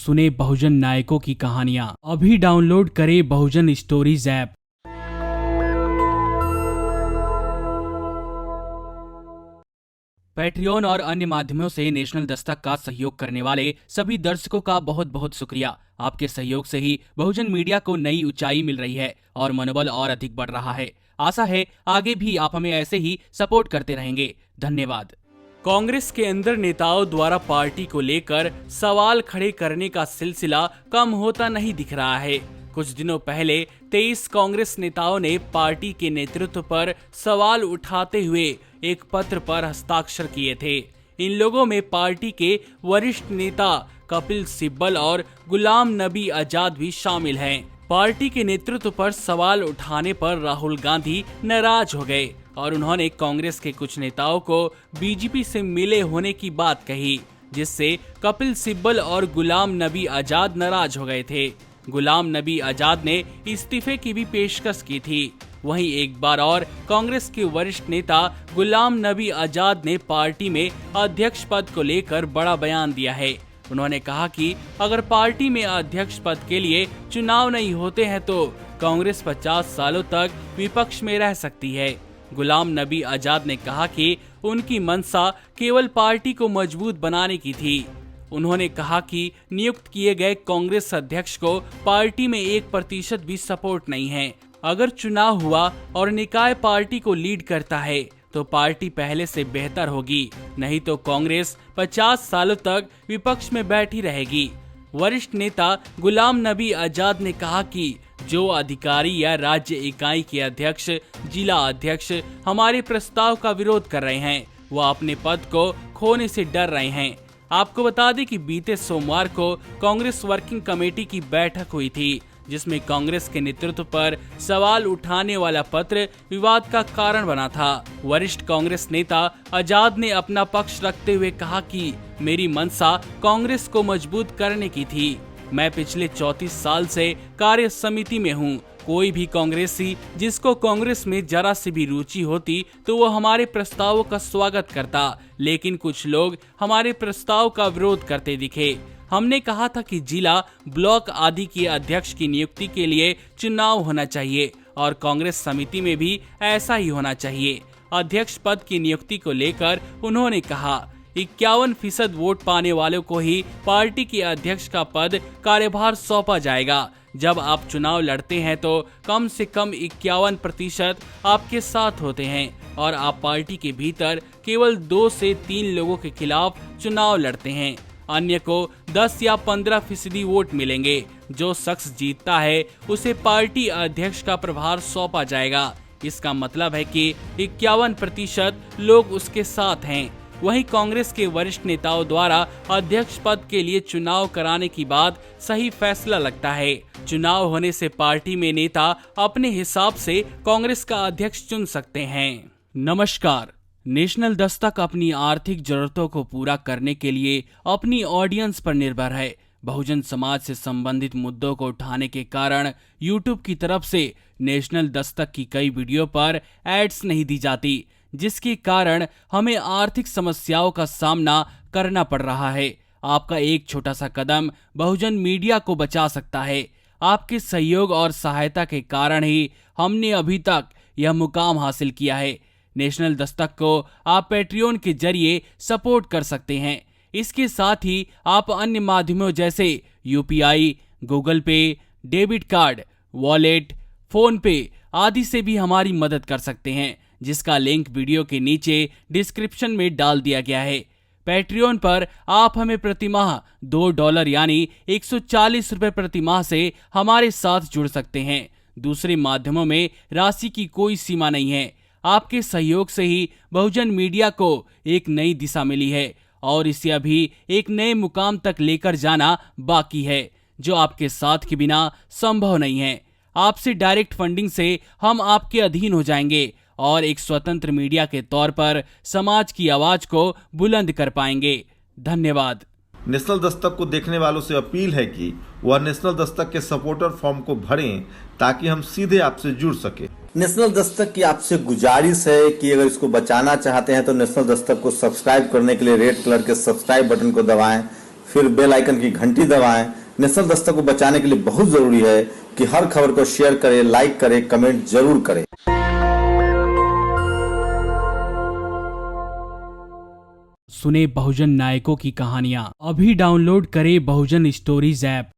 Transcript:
सुने बहुजन नायकों की कहानियां। अभी डाउनलोड करें बहुजन स्टोरीज ऐप। पैट्रियन और अन्य माध्यमों से नेशनल दस्तक का सहयोग करने वाले सभी दर्शकों का बहुत बहुत शुक्रिया। आपके सहयोग से ही बहुजन मीडिया को नई ऊंचाई मिल रही है और मनोबल और अधिक बढ़ रहा है। आशा है आगे भी आप हमें ऐसे ही सपोर्ट करते रहेंगे। धन्यवाद। कांग्रेस के अंदर नेताओं द्वारा पार्टी को लेकर सवाल खड़े करने का सिलसिला कम होता नहीं दिख रहा है। कुछ दिनों पहले 23 कांग्रेस नेताओं ने पार्टी के नेतृत्व पर सवाल उठाते हुए एक पत्र पर हस्ताक्षर किए थे। इन लोगों में पार्टी के वरिष्ठ नेता कपिल सिब्बल और गुलाम नबी आजाद भी शामिल हैं। पार्टी के नेतृत्व पर सवाल उठाने पर राहुल गांधी नाराज हो गए और उन्होंने कांग्रेस के कुछ नेताओं को बीजेपी से मिले होने की बात कही, जिससे कपिल सिब्बल और गुलाम नबी आजाद नाराज हो गए थे। गुलाम नबी आजाद ने इस्तीफे की भी पेशकश की थी। वहीं एक बार और कांग्रेस के वरिष्ठ नेता गुलाम नबी आजाद ने पार्टी में अध्यक्ष पद को लेकर बड़ा बयान दिया है। उन्होंने कहा कि अगर पार्टी में अध्यक्ष पद के लिए चुनाव नहीं होते हैं तो कांग्रेस 50 सालों तक विपक्ष में रह सकती है। गुलाम नबी आजाद ने कहा कि उनकी मंशा केवल पार्टी को मजबूत बनाने की थी। उन्होंने कहा कि नियुक्त किए गए कांग्रेस अध्यक्ष को पार्टी में 1% भी सपोर्ट नहीं है। अगर चुनाव हुआ और निकाय पार्टी को लीड करता है तो पार्टी पहले से बेहतर होगी, नहीं तो कांग्रेस 50 सालों तक विपक्ष में बैठी रहेगी। वरिष्ठ नेता गुलाम नबी आजाद ने कहा कि जो अधिकारी या राज्य इकाई के अध्यक्ष, जिला अध्यक्ष हमारे प्रस्ताव का विरोध कर रहे हैं, वह अपने पद को खोने से डर रहे हैं। आपको बता दें कि बीते सोमवार को कांग्रेस वर्किंग कमेटी की बैठक हुई थी, जिसमें कांग्रेस के नेतृत्व पर सवाल उठाने वाला पत्र विवाद का कारण बना था। वरिष्ठ कांग्रेस नेता आजाद ने अपना पक्ष रखते हुए कहा कि मेरी मंशा कांग्रेस को मजबूत करने की थी। मैं पिछले 34 साल से कार्य समिति में हूँ। कोई भी कांग्रेसी जिसको कांग्रेस में जरा सी भी रुचि होती तो वो हमारे प्रस्तावों का स्वागत करता, लेकिन कुछ लोग हमारे प्रस्ताव का विरोध करते दिखे। हमने कहा था कि जिला, ब्लॉक आदि के अध्यक्ष की नियुक्ति के लिए चुनाव होना चाहिए और कांग्रेस समिति में भी ऐसा ही होना चाहिए। अध्यक्ष पद की नियुक्ति को लेकर उन्होंने कहा 51% वोट पाने वालों को ही पार्टी के अध्यक्ष का पद कार्यभार सौंपा जाएगा। जब आप चुनाव लड़ते हैं तो कम से कम 51% आपके साथ होते हैं और आप पार्टी के भीतर केवल 2 से 3 लोगों के खिलाफ चुनाव लड़ते हैं। अन्य को 10 या 15% वोट मिलेंगे। जो शख्स जीतता है उसे पार्टी अध्यक्ष का प्रभार सौंपा जाएगा। इसका मतलब है कि 51% लोग उसके साथ हैं। वहीं कांग्रेस के वरिष्ठ नेताओं द्वारा अध्यक्ष पद के लिए चुनाव कराने की बात सही फैसला लगता है। चुनाव होने से पार्टी में नेता अपने हिसाब से कांग्रेस का अध्यक्ष चुन सकते हैं। नमस्कार। नेशनल दस्तक अपनी आर्थिक जरूरतों को पूरा करने के लिए अपनी ऑडियंस पर निर्भर है। बहुजन समाज से संबंधित मुद्दों को उठाने के कारण यूट्यूब की तरफ से नेशनल दस्तक की कई वीडियो पर एड्स नहीं दी जाती, जिसके कारण हमें आर्थिक समस्याओं का सामना करना पड़ रहा है। आपका एक छोटा सा कदम बहुजन मीडिया को बचा सकता है। आपके सहयोग और सहायता के कारण ही हमने अभी तक यह मुकाम हासिल किया है। नेशनल दस्तक को आप पैट्रियन के जरिए सपोर्ट कर सकते हैं। इसके साथ ही आप अन्य माध्यमों जैसे यूपीआई, गूगल पे, डेबिट कार्ड, वॉलेट, फोन पे आदि से भी हमारी मदद कर सकते हैं, जिसका लिंक वीडियो के नीचे डिस्क्रिप्शन में डाल दिया गया है। पैट्रियन पर आप हमें प्रतिमाह $2 यानी 140 रुपए प्रतिमाह से हमारे साथ जुड़ सकते हैं। दूसरे माध्यमों में राशि की कोई सीमा नहीं है। आपके सहयोग से ही बहुजन मीडिया को एक नई दिशा मिली है और इसे अभी एक नए मुकाम तक लेकर जाना बाकी है, जो आपके साथ के बिना संभव नहीं है। आपसे डायरेक्ट फंडिंग से हम आपके अधीन हो जाएंगे और एक स्वतंत्र मीडिया के तौर पर समाज की आवाज को बुलंद कर पाएंगे। धन्यवाद। नेशनल दस्तक को देखने वालों से अपील है कि वह नेशनल दस्तक के सपोर्टर फॉर्म को भरें ताकि हम सीधे आपसे जुड़ सके। नेशनल दस्तक की आपसे गुजारिश है कि अगर इसको बचाना चाहते हैं तो नेशनल दस्तक को सब्सक्राइब करने के लिए रेड कलर के सब्सक्राइब बटन को दबाएं, फिर बेल आइकन की घंटी दबाएं। नेशनल दस्तक को बचाने के लिए बहुत जरूरी है कि हर खबर को शेयर करें, लाइक करें, कमेंट जरूर करें। सुने बहुजन नायकों की कहानियां। अभी डाउनलोड करें बहुजन स्टोरीज ऐप।